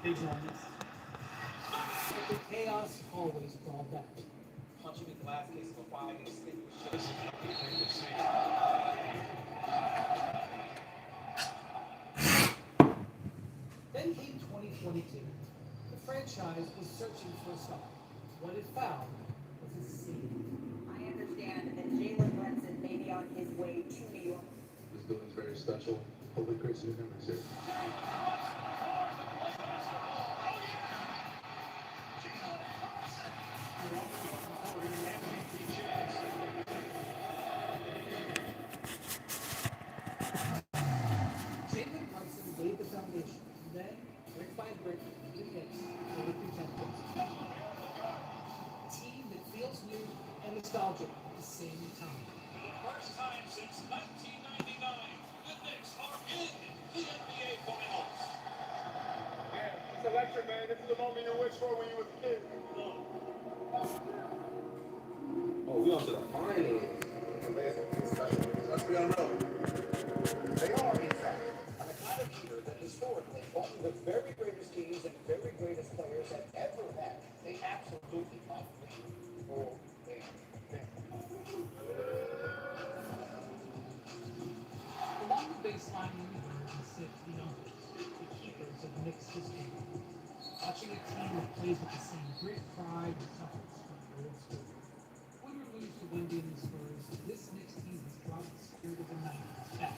Big moments. But the chaos always brought back. Punching the glass case of a fire extinguisher. Then came 2022. The franchise was searching for a star. What it found was a seed. I understand that Jalen Brunson may be on his way to New York. This building's very special. Hopefully creates new memories here. Jalen Brunson laid the foundation. Then, brick by brick, the Knicks were the contenders. A team that feels new and nostalgic at the same time. First time since 1999, the Knicks are in the NBA Finals. Yeah, it's electric, man. This is the moment you wish for when you was a kid. Oh, we on to the finals. Let's be on road. They are, in fact, on a kind of year that historically only the very greatest teams and very greatest players have ever had. They absolutely might be. Oh, man. Along the baseline universe sit the numbers, the keepers of Knicks history. Watching a team that plays with the same grit, pride, and toughness from the old school. Win or lose to Wendy and the Spurs, this Knicks team has brought the spirit of the 90s back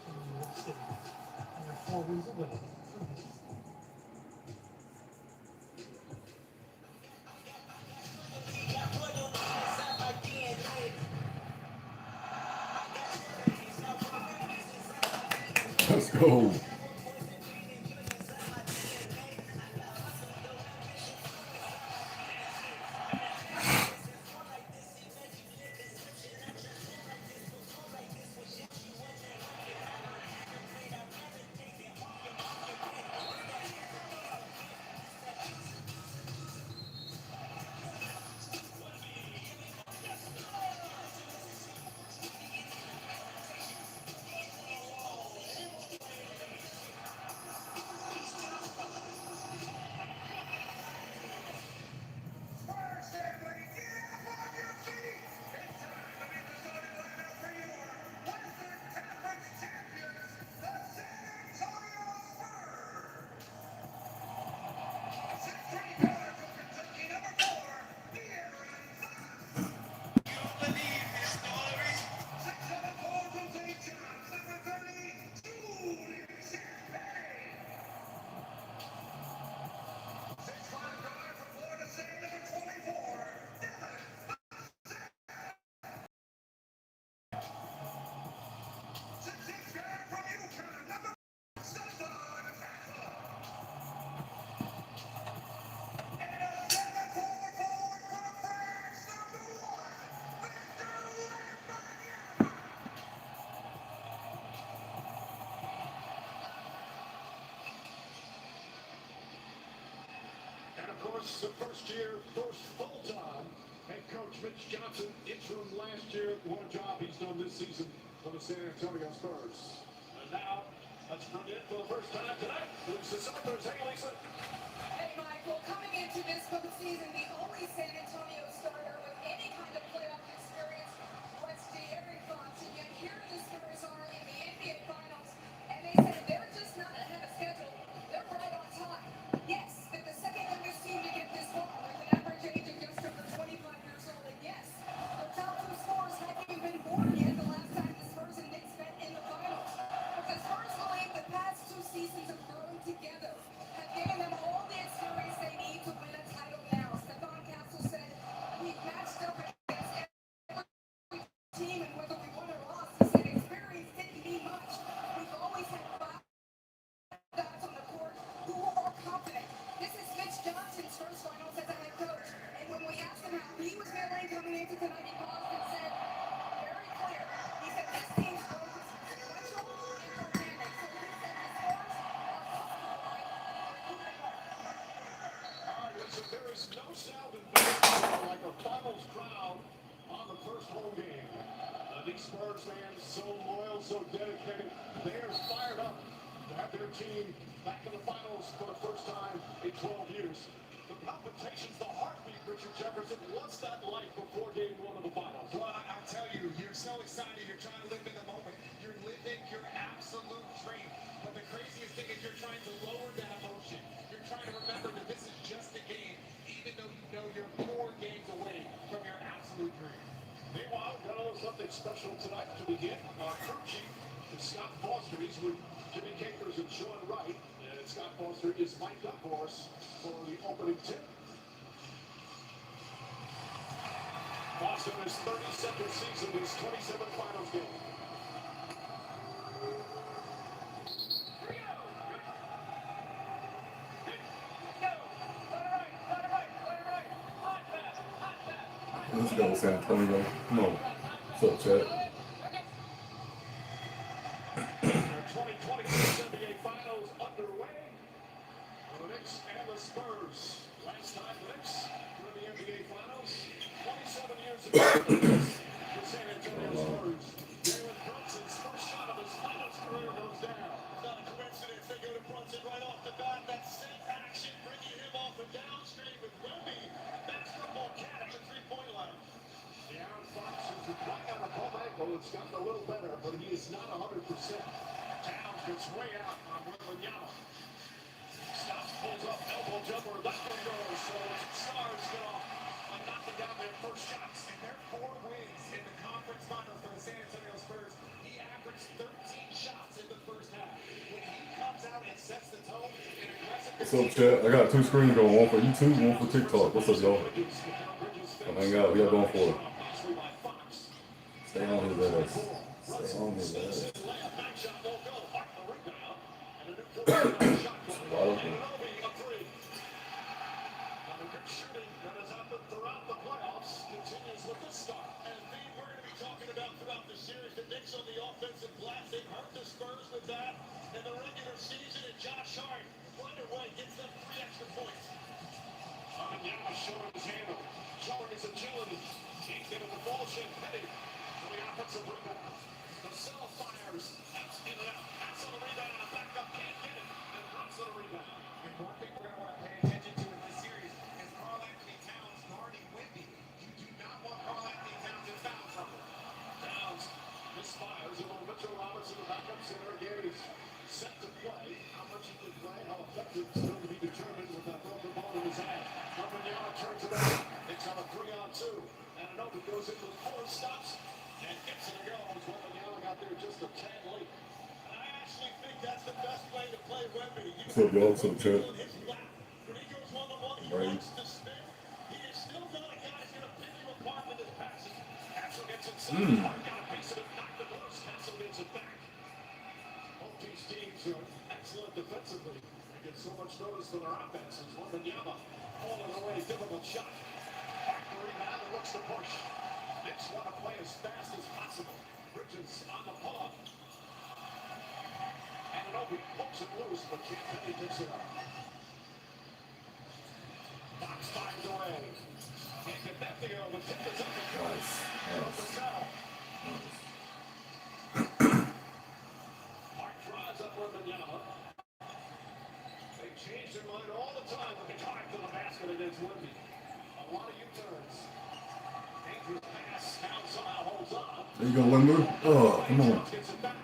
from New York City. And they're 4 wins away from this. Let's go. And of course, the first year, first full-time head coach Mitch Johnson, interim last year. What a job he's done this season for the San Antonio Spurs. And now, let's bring in for the first time tonight, Lisa Summers. Hey, Lisa. Hey, Michael, coming into this postseason, the only San Antonio starter with any kind of playoff experience was De'Aaron Fox. And yet here the Spurs are in the NBA Finals, and they say they're just not ahead of schedule. They're right on time. Yes, they're the second youngest team to get this far, with an average age of just over 25 years old. And yes, their top 2 scorers haven't even been born yet the last time the Spurs and Knicks met in the finals. But the Spurs believe the past 2 seasons of growing together have given them all the experience they need to win a title now. Stephon Castle said, "We've matched up against every team, and whether we won or lost, he said experience didn't mean much. We've always had 5 guys on the court who are confident." This is Mitch Johnson's first finals as a head coach. And when we asked him how he was feeling coming into tonight, he paused and said, very clear. He said this team's growth is sequential and organic. So he said the Spurs are off to the right. All right, listen, there is no sound in baseball like a finals crowd on the first home game. These Spurs fans, so loyal, so dedicated. They are fired up to have their team back in the finals for the first time in 12 years. The palpitations, the heartbeat, Richard Jefferson, what's that like before game one of the finals? Well, I tell you, you're so excited. You're trying to live in the moment. You're living your absolute dream. But the craziest thing is you're trying to lower that emotion. You're trying to remember that this is just a game, even though you know you're 4 games away from your absolute dream. Meanwhile, got a little something special tonight to begin. Our crew chief is Scott Foster. He's with Jimmy Capers and Sean Wright. And Scott Foster is mic'd up for us for the opening tip. Boston is 32nd season, his 27th finals game. Let's go, San Antonio. Come on. What's up, Chad? Our 2026 NBA Finals underway. The Knicks and the Spurs. Last time the Knicks were in the NBA Finals, 27 years ago. The San Antonio Spurs. Jalen Brunson's first shot of his finals career goes down. Not a coincidence. They go to Brunson right off the bat. That same action bringing him off the downstream with Wemby. Basketball cat at the three-point line. De'Aaron Fox has been playing on a bum ankle. It's gotten a little better, but he is not 100%. Towns gets way out on Wembanyama. Stops, pulls up, elbow jumper, that one goes. So Stars get off on knocking down their first shots. And their 4 wins in the conference finals for the San Antonio Spurs. He averaged 13 shots in the first half. When he comes out and sets the tone in aggressive. What's up, Chad? I got 2 screens going. One for YouTube, one for TikTok. What's up, y'all? Come hang out. We got going for it. Stay on his ass. Stay on his ass. Wide open. Shooting that has happened throughout the playoffs continues with this start. And the theme we're going to be talking about throughout the series, the Knicks on the offensive glass, they've hurt the Spurs with that in the regular season, and Josh Hart right away gets them 3 extra points. Wembanyama showing his handle, showing his agility. Can't get in the ball, Penny for the offensive rebound. The cell fires, that's in and out. That's on the rebound, and a backup can't get it. And drops on the rebound. And one thing we're going to want to pay attention to in this series is Karl Anthony Towns guarding Wemby. You do not want Karl Anthony Towns in foul trouble. Towns misfires, and Mitchell Robinson, the backup center, again is set to play. How much he can play, how effective, still to be determined with that broken ball in his hand. Wembanyama turns it over. It's on a 3-on-2. And Anobi goes into the 4, stops, and gets it to go. Wembanyama got there just a tad late. And I actually think that's the best way to play Wemby. What's up, y'all? What's up, Chad? When he goes one-on-one, he Right. likes to spin. He is still not a guy who's going to pick you apart with his passes. Axel gets inside. Hart got a piece of it, knocked it loose. Axel gets it back. Both these teams are excellent defensively. They get so much notice for their offenses. Wembanyama falling away, difficult shot. Back the rebound and looks to push. Knicks want to play as fast as possible. Bridges on the pull-up. And Anobi pokes it loose, but Penny picks it up. Fox finds a way. Can't get that to go, but tip is up and goes. Nice. Hart drives up Wembanyama. They change their mind all the time when they drive to the basket against Wemby. A lot of U-turns. Dangerous pass. Now somehow holds on. There you go, Wemby. Oh, come on. Gets it back.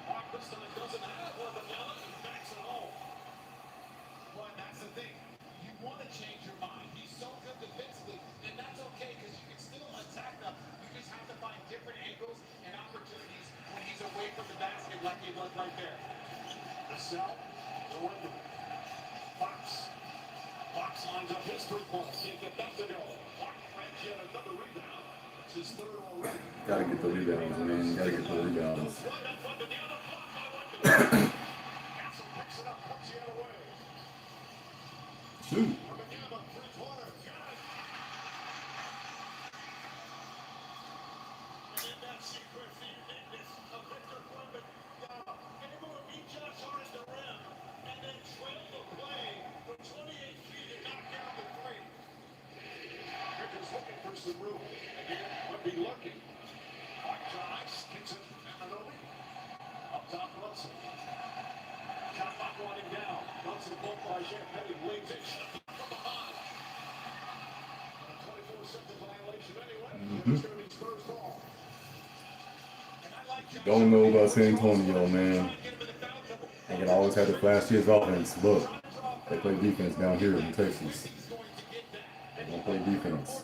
Hart this time doesn't have Wembanyama and backs it home. Well, that's the thing. You want to change your mind. He's so good defensively, and that's okay because you can still attack them. You just have to find different angles and opportunities when he's away from the basket like he was right there. The cell. The Wemby. Fox lines up his 3-point. Can't get that to go. Hart grabs yet another rebound. It's his 3rd already. Gotta get the rebounds, man. Gotta get the rebounds. Axel picks it up, puts the other way. Shoot. Wembanyama, 3-pointer, got it. And in that sequence, the uniqueness of Victor Wembanyama able to beat Josh Hart at the rim and then trail the play for 28 feet and knock down the 3. Bridges looking for some room. Again, Wemby looking. Hart drives, kicks it, and Anobi. Up top, Brunson. Shot clock running down. Runs the ball by Champagne, leads it, shot from behind. 24-second violation anyway. It's going to be Spurs ball. Don't know about San Antonio, man. They can always have the flashiest offense. Look, they play defense down here in Texas. They don't play defense.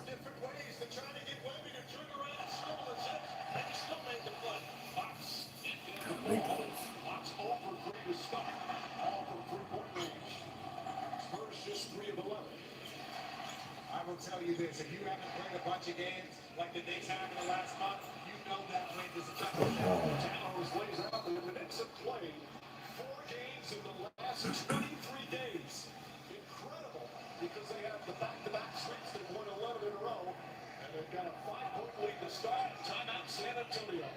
I will tell you this, if you haven't played a bunch of games like the Knicks have in the last month, you know that win is a tough one. Towers lays out there. The Knicks have played 4 games in the last 23 days. Incredible, because they have the back-to-back streaks that won 11 in a row, and they've got a 5-point lead to start. Timeout, San Antonio.